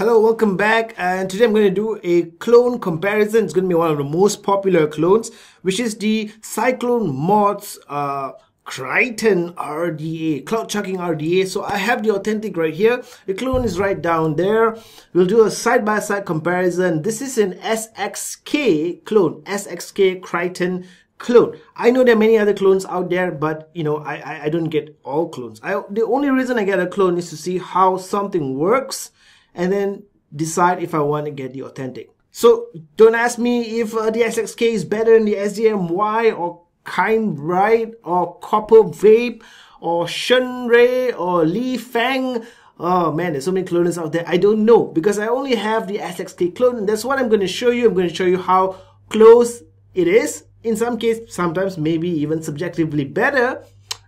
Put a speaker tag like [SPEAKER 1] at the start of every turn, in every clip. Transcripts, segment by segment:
[SPEAKER 1] Hello, welcome back, and today I'm going to do a clone comparison. It's going to be one of the most popular clones, which is the Psyclone mods Kryten RDA, Cloud Chucking RDA. So I have the authentic right here. The clone is right down there. We'll do a side-by-side comparison. This is an SXK clone, SXK Kryten clone. I know there are many other clones out there, but you know, I don't get all clones. The only reason I get a clone is to see how something works and then decide if I want to get the authentic. So don't ask me if the SXK is better than the SDMY or Kind Bright or Copper Vape or Shunray or Li Fang. Oh man, there's so many clones out there. I don't know because I only have the SXK clone, and that's what I'm going to show you. I'm going to show you how close it is. In some cases, sometimes maybe even subjectively better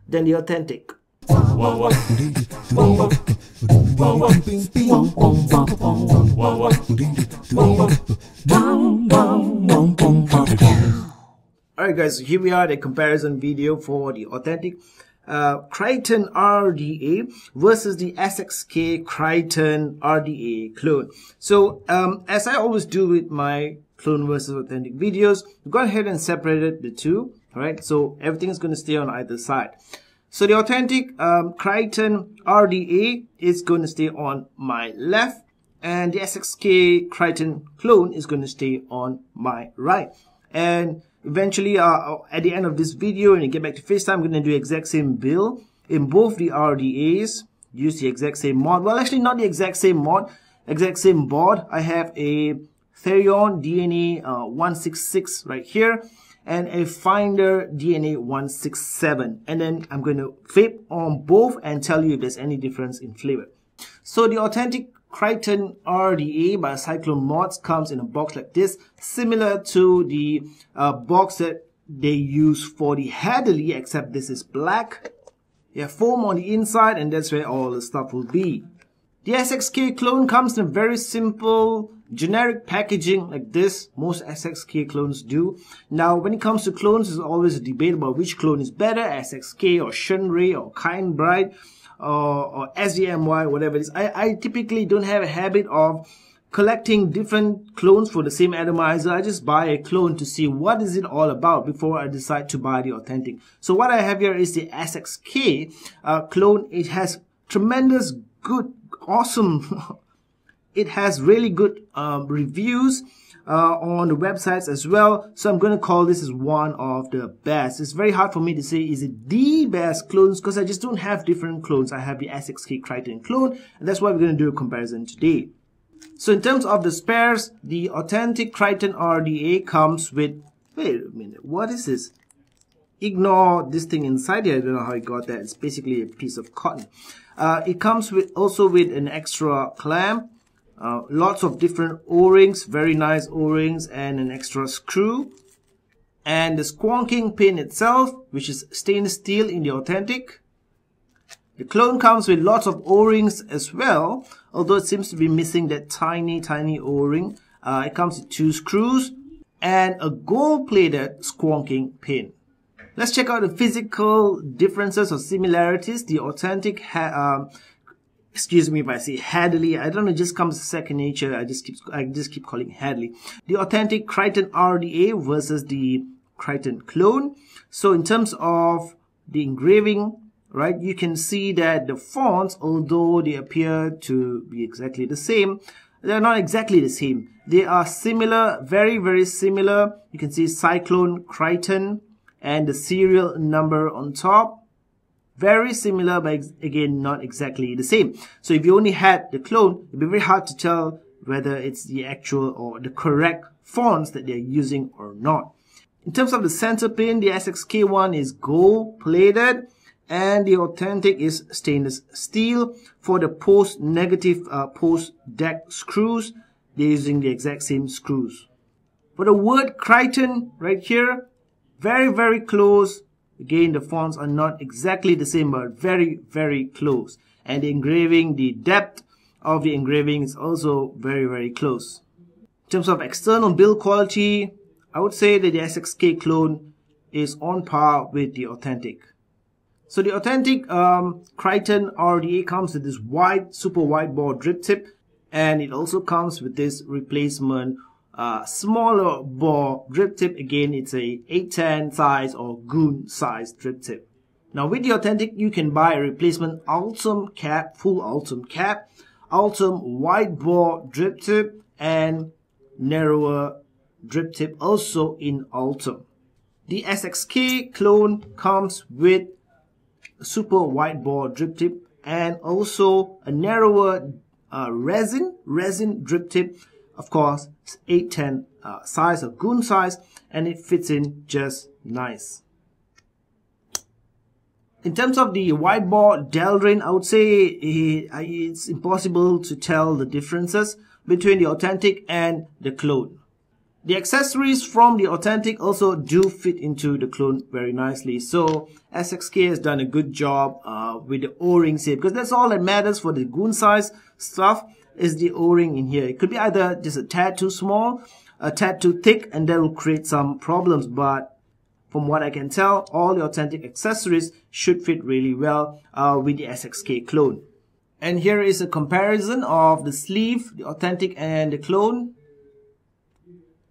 [SPEAKER 1] than the authentic. Alright guys, so here we are, the comparison video for the authentic Kryten RDA versus the SXK Kryten RDA clone. So as I always do with my clone versus authentic videos, we go ahead and separated the two. Alright, so everything is going to stay on either side. So the authentic Kryten RDA is going to stay on my left, and the SXK Kryten clone is going to stay on my right. And eventually, at the end of this video, when you get back to FaceTime, I'm going to do the exact same build in both the RDAs. Use the exact same mod. Well, actually, not the exact same mod, exact same board. I have a Therion DNA 166 right here, and a Finder DNA 167, and then I'm going to vape on both and tell you if there's any difference in flavor. So the authentic Kryten RDA by Psyclone mods comes in a box like this, similar to the box that they use for the Hadley, except this is black. You have foam on the inside, and that's where all the stuff will be. The SXK clone comes in a very simple generic packaging like this. Most SXK clones do. Now when it comes to clones, there's always a debate about which clone is better, SXK or Shunray or Kind Bright or SDMY, whatever it is. I typically don't have a habit of collecting different clones for the same atomizer. I just buy a clone to see what is it all about before I decide to buy the authentic. So what I have here is the SXK clone. It has tremendous good, awesome it has really good reviews on the websites as well. So I'm going to call this as one of the best. It's very hard for me to say is it the best clones because I just don't have different clones. I have the SXK Kryten clone, and that's why we're going to do a comparison today. So in terms of the spares, the authentic Kryten RDA comes with, wait a minute, what is this? Ignore this thing inside here. I don't know how I got that. It's basically a piece of cotton. It comes with also with an extra clamp. Lots of different O-rings, very nice O-rings, and an extra screw. And the squonking pin itself, which is stainless steel in the authentic. The clone comes with lots of O-rings as well, although it seems to be missing that tiny O-ring. It comes with 2 screws and a gold-plated squonking pin. Let's check out the physical differences or similarities. The authentic excuse me if I say Hadley. I don't know, it just comes second nature. I just keep calling it Hadley. The authentic Kryten RDA versus the Kryten clone. So in terms of the engraving, right, you can see that the fonts, although they appear to be exactly the same, they're not exactly the same. They are similar, very similar. You can see Psyclone Kryten and the serial number on top. Very similar, but again, not exactly the same. So if you only had the clone, it'd be very hard to tell whether it's the actual or the correct fonts that they're using or not. In terms of the center pin, the SXK one is gold plated, and the authentic is stainless steel. For the post-negative post-deck screws, they're using the exact same screws. For the word Kryten right here, very close. Again, the fonts are not exactly the same, but very close. And the engraving, the depth of the engraving is also very close. In terms of external build quality, I would say that the SXK clone is on par with the authentic. So the authentic Kryten RDA comes with this wide, super wide bore drip tip, and it also comes with this replacement smaller bore drip tip. Again, it's a 810 size or goon size drip tip. Now with the Authentic, you can buy a replacement Ultim cap, full Ultim cap, Ultim wide bore drip tip, and narrower drip tip also in Ultim. The SXK clone comes with a super wide bore drip tip and also a narrower resin drip tip. Of course, it's 810 size or goon size, and it fits in just nice. In terms of the wide bore Delrin, I would say it's impossible to tell the differences between the Authentic and the clone. The accessories from the Authentic also do fit into the clone very nicely. So SXK has done a good job with the O-rings here, because that's all that matters for the goon size stuff is the O-ring in here. It could be either just a tad too small, a tad too thick, and that will create some problems. But from what I can tell, all the Authentic accessories should fit really well with the SXK clone. And here is a comparison of the sleeve, the Authentic and the clone.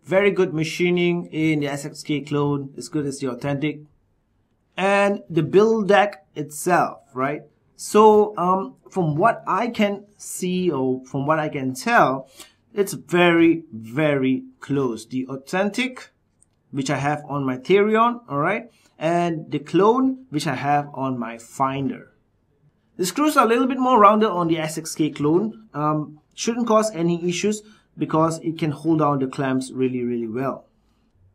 [SPEAKER 1] Very good machining in the SXK clone, as good as the Authentic. And the build deck itself, right? So from what I can see, or from what I can tell, it's very, very close. The Authentic, which I have on my Therion, alright, and the clone, which I have on my Finder. The screws are a little bit more rounded on the SXK clone. Shouldn't cause any issues because it can hold down the clamps really, really well.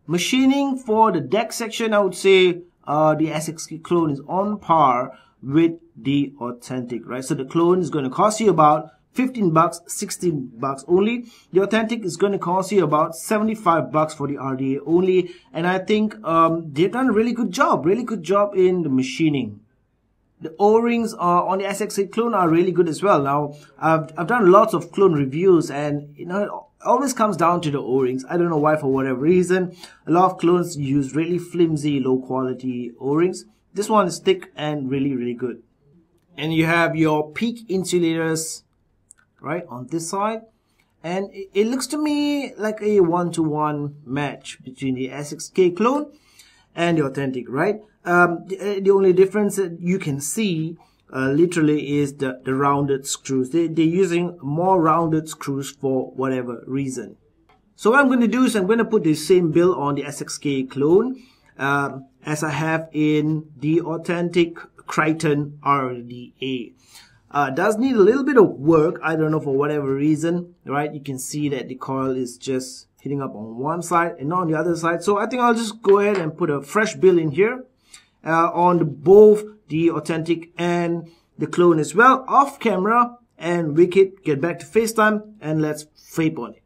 [SPEAKER 1] Machining for the deck section, I would say the SXK clone is on par with the Authentic, right? So the clone is going to cost you about 15 bucks, 16 bucks only. The Authentic is going to cost you about 75 bucks for the RDA only. And I think they've done a really good job in the machining. The O-rings on the SXK clone are really good as well. Now, I've done lots of clone reviews, and you know, it always comes down to the O-rings. I don't know why, for whatever reason. A lot of clones use really flimsy, low quality O-rings. This one is thick and really, really good. And you have your peak insulators right on this side, and it looks to me like a 1-to-1 match between the SXK clone and the Authentic, right? The only difference that you can see literally is the rounded screws. They're using more rounded screws for whatever reason. So what I'm going to do is I'm going to put the same build on the SXK clone as I have in the Authentic Kryten RDA. Does need a little bit of work, I don't know, for whatever reason, right? You can see that the coil is just hitting up on one side and not on the other side. So I think I'll just go ahead and put a fresh build in here on both the Authentic and the clone as well, off camera, and Wicked get back to FaceTime and let's vape on it.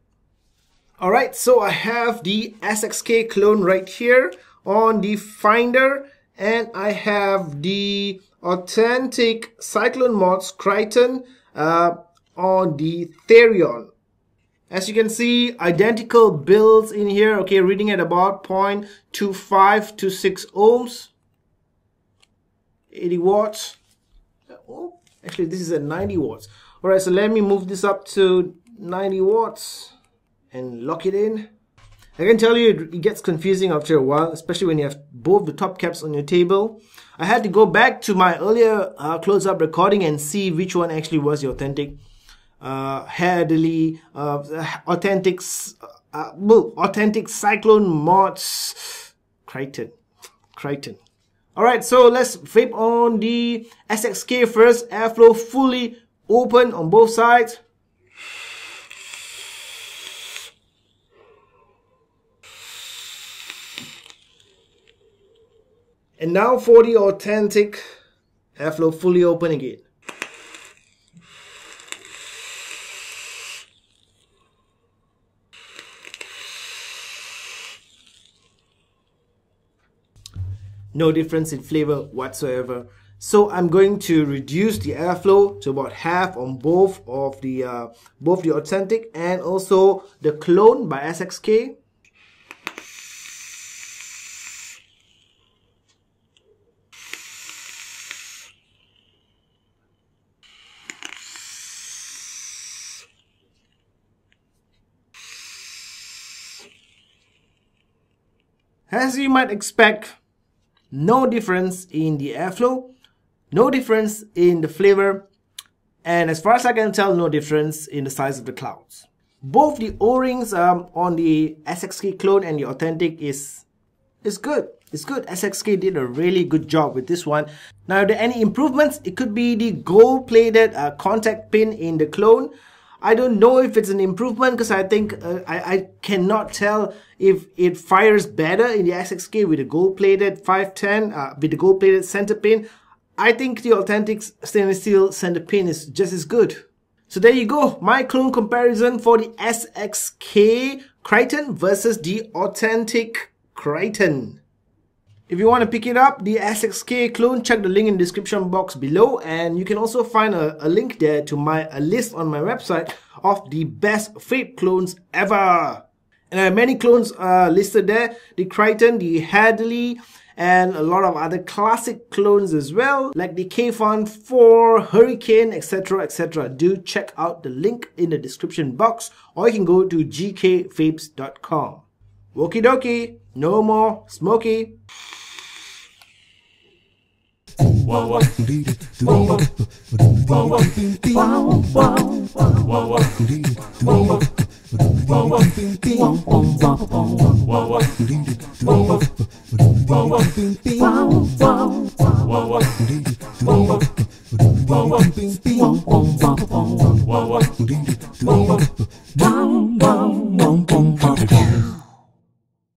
[SPEAKER 1] Alright, so I have the SXK clone right here on the Finder, and I have the Authentic Psyclone Mods Kryten on the Therion. As you can see, identical builds in here, okay, reading at about 0.25 to 6 ohms, 80 watts. Oh, actually, this is at 90 watts. Alright, so let me move this up to 90 watts and lock it in. I can tell you it gets confusing after a while, especially when you have both the top caps on your table. I had to go back to my earlier close-up recording and see which one actually was the Authentic. Authentic Psyclone Mods Kryten. Alright, so let's vape on the SXK first. Airflow fully open on both sides. And now for the Authentic, airflow fully open again. No difference in flavor whatsoever. So I'm going to reduce the airflow to about half on both the Authentic and also the clone by SXK. As you might expect, no difference in the airflow, no difference in the flavor, and as far as I can tell, no difference in the size of the clouds. Both the O-rings on the SXK Clone and the Authentic is good. It's good. SXK did a really good job with this one. Now, are there any improvements? It could be the gold-plated contact pin in the Clone. I don't know if it's an improvement because I think I cannot tell if it fires better in the SXK with the gold-plated 510 with the gold-plated center pin. I think the Authentic stainless steel center pin is just as good. So there you go, my clone comparison for the SXK Kryten versus the Authentic Kryten. If you want to pick it up, the SXK clone, check the link in the description box below, and you can also find a link there to a list on my website of the best vape clones ever. And there are many clones listed there, the Kryten, the Hadley, and a lot of other classic clones as well, like the K-Fun 4, Hurricane, etc, etc. Do check out the link in the description box, or you can go to gkvapes.com. Okie dokie, no more smoky.
[SPEAKER 2] Wow.